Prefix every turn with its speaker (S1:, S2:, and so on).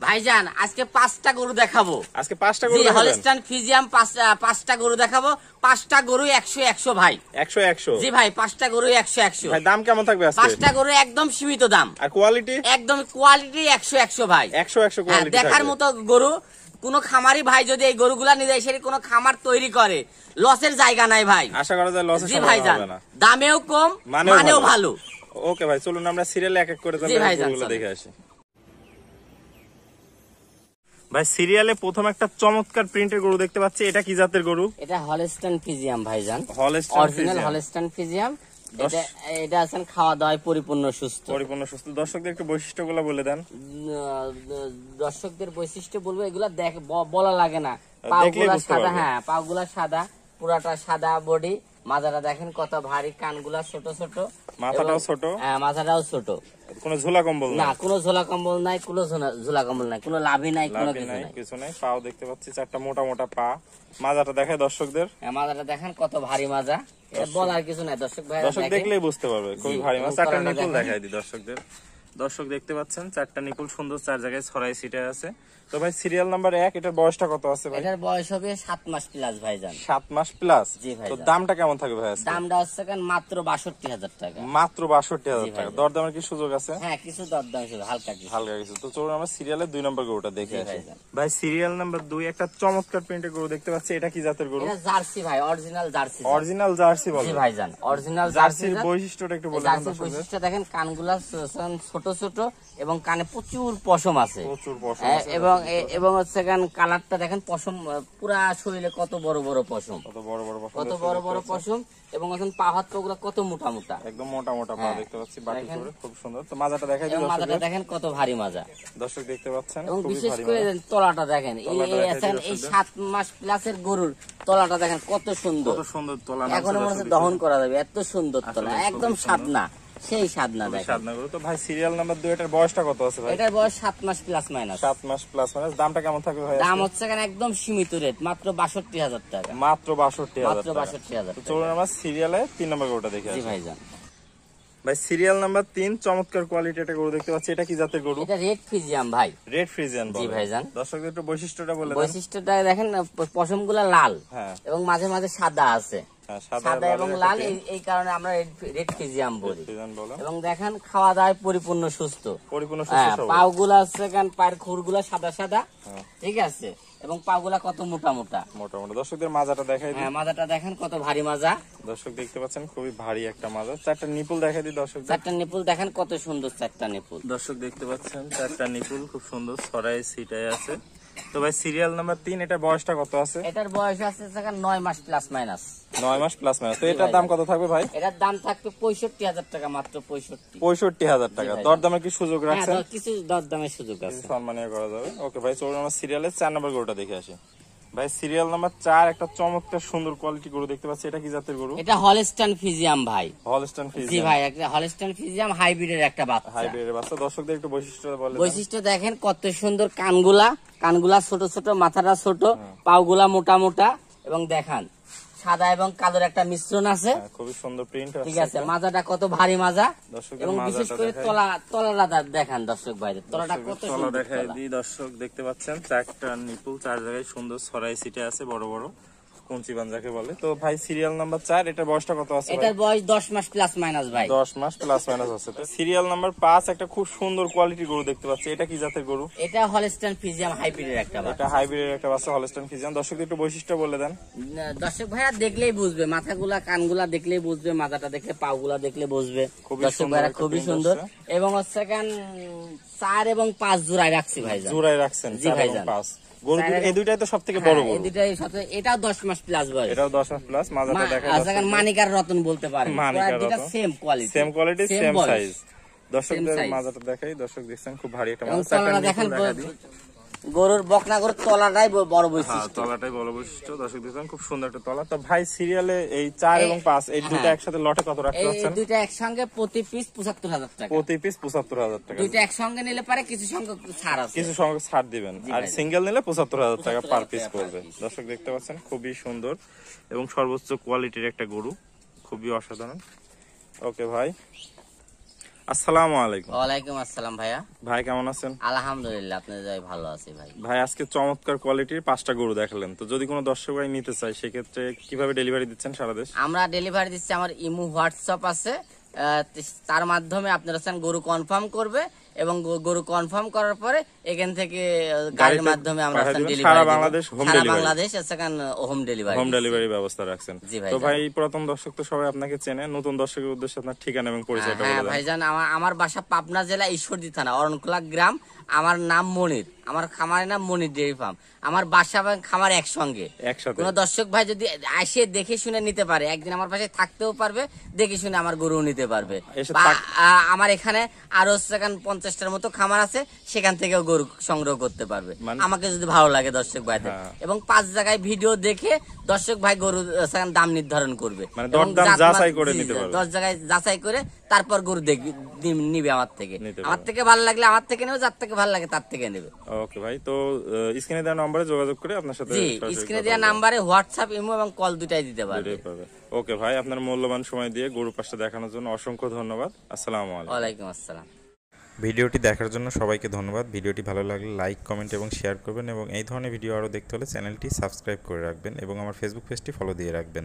S1: ভাইজান আজকে 5টা গরু দেখাবো।
S2: আজকে 5টা গরু দেখাবেন?
S1: হলস্টাইন ফ্রিজিয়াম 5টা গরু দেখাবো। 5টা গরু 100 ভাই।
S2: 100
S1: জি ভাই, 5টা গরু 100।
S2: ভাই দাম কেমন থাকবে আজকে?
S1: 5টা গরু একদম সীমিত দাম।
S2: আর কোয়ালিটি?
S1: একদম কোয়ালিটি 100 ভাই।
S2: 100 কোয়ালিটি
S1: দেখার মতো গরু। কোন খামারি ভাই যদি এই গরুগুলা নিয়ে যায়, সেটা কোন খামার তৈরি করে, লসের জায়গা নাই ভাই।
S2: আশা করা যায় লসের
S1: সম্ভাবনা হবে না। দামেও কম, মানেও ভালো।
S2: ওকে ভাই, চলুন আমরা সিরিয়ালে এক এক করে গরুগুলো দেখে আসি। ভাই সিরিয়ালে প্রথম একটা চমৎকার প্রিন্টের গরু দেখতে পাচ্ছি, এটা কি জাতের গরু?
S1: এটা হলস্টাইন ফ্রিজিয়াম ভাইজান,
S2: অরিজিনাল
S1: হলস্টাইন ফ্রিজিয়াম। এটা আছেন খাওয়া দাওয়ায় পরিপূর্ণ সুস্থ।
S2: দর্শকদের একটু বৈশিষ্ট্যগুলো বলে দেন।
S1: দর্শকদের বৈশিষ্ট্য বলবো, এগুলা বলা লাগে না। পাগুলা সাদা, হ্যাঁ পাগুলা সাদা, পুরাটা সাদা বডি। মাথাটা দেখেন কত ভারী, কানগুলা ছোট ছোট,
S2: মাথাটাও ছোট।
S1: হ্যাঁ মাথাটাও ছোট।
S2: কোনো ঝোলা কম্বল
S1: না, কোনো ঝোলা কম্বল নাই, কোনো ঝোলা কম্বল নাই, কোনো লাভই নাই, কোনো
S2: কিছু নাই। পাও দেখতে পাচ্ছি চারটা মোটা মোটা পা। মাজাটা দেখায় দর্শকদের।
S1: হ্যাঁ মাজাটা দেখেন কত ভারী মাজা, বলার কিছু নাই। দর্শক ভাই
S2: দেখলেই বুঝতে পারবে খুবই ভারী মাজা। চারটা নিপুল দেখাই দিই দর্শকদের। দর্শক দেখতে পাচ্ছেন চারটা নিপুল সুন্দর, 4 জায়গায় ছড়াই ছিটে আছে। তো ভাই সিরিয়াল নাম্বার 1, এটার বয়সটা কত আছে ভাই?
S1: এটার বয়স হবে 7 মাস প্লাস ভাইজান।
S2: 7 মাস প্লাস।
S1: জি ভাই।
S2: তো দামটা কেমন থাকবে ভাই আজকে?
S1: দামটা হচ্ছে মাত্র 62,000 টাকা।
S2: মাত্র 62,000 টাকা। দরদামের কি সুযোগ আছে?
S1: হ্যাঁ কিছু দরদাম আছে, হালকা কিছু।
S2: তো চলুন আমরা সিরিয়ালের 2 নম্বর গরুটা দেখে আসি। ভাই সিরিয়াল নাম্বার 2 একটা চমৎকার প্রিন্টের গরু দেখতে পাচ্ছি, এটা কি জাতের গরু?
S1: এটা জার্সি ভাই, অরিজিনাল জার্সি।
S2: অরিজিনাল জার্সি বলে?
S1: জি ভাইজান, অরিজিনাল
S2: জার্সির বৈশিষ্ট্যটা একটু বলেন।
S1: জার্সির বৈশিষ্ট্য দেখেন, কানগুলা ছোট ছোট এবং কানে প্রচুর পশম আছে।
S2: প্রচুর পশম আছে।
S1: এবং হচ্ছে কালারটা দেখেন, পশম পুরা শরীরে কত বড় বড় পশম,
S2: কত বড় বড়
S1: পশম। এবং এখন পা হাত পাগুলা কত মোটা মোটা,
S2: একদম মোটা মোটা পা দেখতে পাচ্ছি, বাটি করে খুব সুন্দর। তো মাজাটা দেখাই দিই।
S1: মাজাটা দেখেন কত ভারী মাজা
S2: দর্শক দেখতে পাচ্ছেন।
S1: এবং বিশেষ করে তলাটা দেখেন, এই 7 মাস প্লাসের গরুর তলাটা দেখেন কত সুন্দর,
S2: কত সুন্দর তলা।
S1: এখন মনে হচ্ছে দহন করা যাবে, এত সুন্দর তলা, একদম সাদনা, সেই সাদনা দেখেন।
S2: সাদনা গরু। তো ভাই সিরিয়াল নাম্বার 2, এটার বয়সটা কত আছে ভাই?
S1: এটার বয়স 7 মাস প্লাস মাইনাস।
S2: 7 মাস প্লাস মাইনাস। দামটা কেমন থাকবে ভাই?
S1: দাম হচ্ছে একদম সীমিত রেট, মাত্র 62,000 টাকা।
S2: মাত্র 62,000 টাকা।
S1: 62,000 টাকা।
S2: চলুন আমরা সিরিয়ালে 3 নম্বর গরুটা দেখে আসি।
S1: জি ভাইজান।
S2: ভাই সিরিয়াল নাম্বার 3 চমৎকার কোয়ালিটি একটা গরু দেখতে পাচ্ছি, এটা কি জাতের গরু?
S1: এটা রেড ফ্রিজিয়াম ভাই।
S2: রেড ফ্রিজিয়ান বলে?
S1: জি ভাইজান।
S2: দর্শকদের একটু বৈশিষ্ট্যটা বলে দেন।
S1: বৈশিষ্ট্যটা দেখেন, পশমগুলা লাল,
S2: হ্যাঁ,
S1: এবং মাঝে মাঝে সাদা আছে। সাদা এবং লাল, এই কারণে আমরা রেড ফ্রিজিয়াম বলি। এবং দেখেন খাওয়া দাওয়ায় পরিপূর্ণ সুস্থ। পাগুলা আছে, পায়ের খুরগুলা সাদা সাদা, ঠিক আছে, এবং পাগুলা কত মোটা মোটা।
S2: দর্শকদের মাজাটা দেখাই দিই।
S1: হ্যাঁ মাজাটা দেখেন কত ভারী মাজা।
S2: দর্শক দেখতে পাচ্ছেন খুবই ভারী একটা মাজা। 4টা নিপুল দেখাই দিই দর্শক।
S1: 4টা নিপুল দেখেন কত সুন্দর, 4টা নিপুল।
S2: দর্শক দেখতে পাচ্ছেন 4টা নিপুল খুব সুন্দর ছড়াই ছিটায় আছে। তো ভাই সিরিয়াল নাম্বার 3, এটার বয়সটা কত আছে?
S1: এটার বয়স আছে 9 মাস প্লাস মাইনাস।
S2: 9 মাস প্লাস মাইনাস। তো এটার দাম কত থাকবে ভাই?
S1: এটার দাম থাকবে 65,000 টাকা, মাত্র
S2: 65,000 টাকা। দরদামের কি সুযোগ রাখছেন?
S1: হ্যাঁ কিছু দরদামের সুযোগ আছে,
S2: সম্মানীয় করা যাবে। ওকে ভাই, চলুন আমরা সিরিয়ালের 4 নম্বর গরুটা দেখে আসি। ভাই সিরিয়াল নাম্বার 4 একটা চমৎকার সুন্দর কোয়ালিটি গরু দেখতে পাচ্ছি, এটা কি জাতের গরু?
S1: এটা হলস্টাইন ফ্রিজিয়াম ভাই।
S2: হলস্টাইন ফ্রিজিয়াম?
S1: জি ভাই, একটা হলস্টাইন ফ্রিজিয়াম হাইব্রিডের একটা বাচ্চা।
S2: হাইব্রিডের বাচ্চা। দর্শকদের একটু বৈশিষ্ট্য বলেন।
S1: বৈশিষ্ট্য দেখেন কত সুন্দর, কানগুলা ছোট ছোট, মাথাটা ছোট, পাগুলা মোটা মোটা, এবং দেখান সাদা এবং কালোর একটা মিশ্রণ আছে,
S2: খুবই সুন্দর প্রিন্ট আছে।
S1: ঠিক আছে, মাজাটা কত ভারী মাজা, এবং বিশেষ করে তলাটা দেখান দর্শক ভাই, তলাটা কত সুন্দর
S2: দেখাই দিই। দর্শক দেখতে পাচ্ছেন 4টা নিপুল 4 জায়গায় সুন্দর ছড়াই ছিটে আছে, বড় বড় কঞ্চি বানজাকে বলে। তো ভাই সিরিয়াল নাম্বার 4, এটার বয়সটা কত আছে?
S1: এটার বয়স 10 মাস প্লাস মাইনাস ভাই।
S2: 10 মাস প্লাস মাইনাস আছে। তো সিরিয়াল নাম্বার 5 একটা খুব সুন্দর কোয়ালিটির গরু দেখতে পাচ্ছি, এটা কি জাতের গরু?
S1: এটা হলস্টাইন ফ্রিজিয়াম হাইব্রিডের একটা বাচ্চা।
S2: এটা হাইব্রিডের একটা বাচ্চা, হলস্টাইন ফ্রিজিয়ান। দর্শকদের একটু বৈশিষ্ট্য বলে দেন।
S1: দর্শক ভাইরা দেখলেই বুঝবে, মাথাগুলা কানগুলা দেখলেই বুঝবে, মাথাটা দেখলে পাগুলা দেখলে বুঝবে। দর্শক ভাইরা খুবই সুন্দর, এবং হচ্ছে 4 এবং 5 জোড়ায় রাখছি ভাই।
S2: জোড়ায় রাখছেন? জি ভাই। 5 গরু, এই দুইটাই তো সবথেকে বড় গরু।
S1: এই দুইটাই সবথেকে, এটাও 10 মাস প্লাস বয়স।
S2: এটাও 10 মাস প্লাস। মাজাটা দেখা
S1: মানিকার রতন বলতে পারেন, দুইটা সেম কোয়ালিটি,
S2: সেম সাইজ। দর্শকদের মাজাটা দেখাই। দর্শক দেখছেন খুব ভারী একটা মাজা।
S1: চারটা দেখেন গরুর বকনা গরুর তলাটাই বড় বৈশিষ্ট্য।
S2: তলাটাই বড় বৈশিষ্ট্য। দর্শক দেখেন খুব সুন্দর একটা তলা। তো ভাই সিরিয়ালে এই 4 এবং 5 এই দুটো একসাথে লটে কত রাখতে পারছেন?
S1: এই দুটো একসঙ্গে প্রতি পিস 75,000 টাকা।
S2: প্রতি পিস 75,000 টাকা।
S1: দুটো একসঙ্গে নিলে পারে কিছু সংখ্যক ছাড় আছে,
S2: কিছু সংখ্যক ছাড় দিবেন। আর সিঙ্গেল নিলে 75,000 টাকা পার পিস পড়বে। দর্শক দেখতে পাচ্ছেন খুবই সুন্দর এবং সর্বোচ্চ কোয়ালিটির একটা গরু, খুবই অসাধারণ। ওকে ভাই, আসসালামু আলাইকুম।
S1: ওয়ালাইকুম আসসালাম ভাইয়া।
S2: ভাই কেমন আছেন?
S1: আলহামদুলিল্লাহ, আপনাদের দয়ায় ভালো আছি ভাই।
S2: ভাই আজকে চমৎকার কোয়ালিটির 5টা গরু দেখালেন, তো যদি কোনো দর্শক ভাই নিতে চায় সেক্ষেত্রে কিভাবে ডেলিভারি দিচ্ছেন সারা দেশ?
S1: আমরা ডেলিভারি দিচ্ছি, আমার ইমো হোয়াটসঅ্যাপ আছে, তার মাধ্যমে আপনারা গরু কনফার্ম করবে এবং গরু কনফার্ম করার পরে এখান থেকে গাড়ির মাধ্যমে আমরা
S2: সারা বাংলাদেশ
S1: হোম
S2: ডেলিভারি ব্যবস্থা রাখছেন। তো ভাই প্রথম দর্শক তো সবাই আপনাকে চেনে, নতুন দর্শকের উদ্দেশ্যে আপনার ঠিকানা এবং পরিচয়টা বলে দেন।
S1: ভাইজান, আমার বাসা পাবনা জেলা ঈশ্বরদী থানা অরণখোলা গ্রাম। আমার নাম মনির, আমার খামারের নাম মনির ডেইরি ফার্ম। আমার বাসা এবং খামার একসঙ্গে। কোন দর্শক ভাই যদি আসে দেখে শুনে নিতে পারে, একদিন আমার পাশে থাকতেও পারবে, দেখে শুনে আমার গরু নিতে পারবে। আমার এখানে আরো 50টার মতো খামার আছে, সেখান থেকেও গরু সংগ্রহ করতে পারবে আমাকে যদি ভালো লাগে দর্শক ভাইদের। এবং 5 জায়গায় ভিডিও দেখে দর্শক ভাই গরু দাম নির্ধারণ করবে, 10 জায়গায় যাচাই করে তারপর গরু নিবে আমার থেকে। আমার থেকে ভালো লাগলে আমার থেকে নেবে, যার থেকে ভালো লাগে তার থেকে নেবে।
S2: ওকে ভাই, তো স্ক্রিনে দেওয়া নম্বরে যোগাযোগ করে আপনার সাথে
S1: স্ক্রিনে দেওয়া নম্বরে হোয়াটসঅ্যাপ, ইমো এবং কল দুটাই দিতে পারবে।
S2: ওকে ভাই, আপনার মূল্যবান সময় দিয়ে গরু পাঁচটা দেখানোর জন্য অসংখ্য ধন্যবাদ। আসসালামু আলাইকুম।
S1: ওয়ালাইকুম আসসালাম।
S3: ভিডিওটি দেখার জন্য সবাইকে ধন্যবাদ। ভিডিওটি ভালো লাগলে লাইক, কমেন্ট এবং শেয়ার করবেন এবং এই ধরনের ভিডিও আরও দেখতে হলে চ্যানেলটি সাবস্ক্রাইব করে রাখবেন এবং আমার ফেসবুক পেজটি ফলো দিয়ে রাখবেন।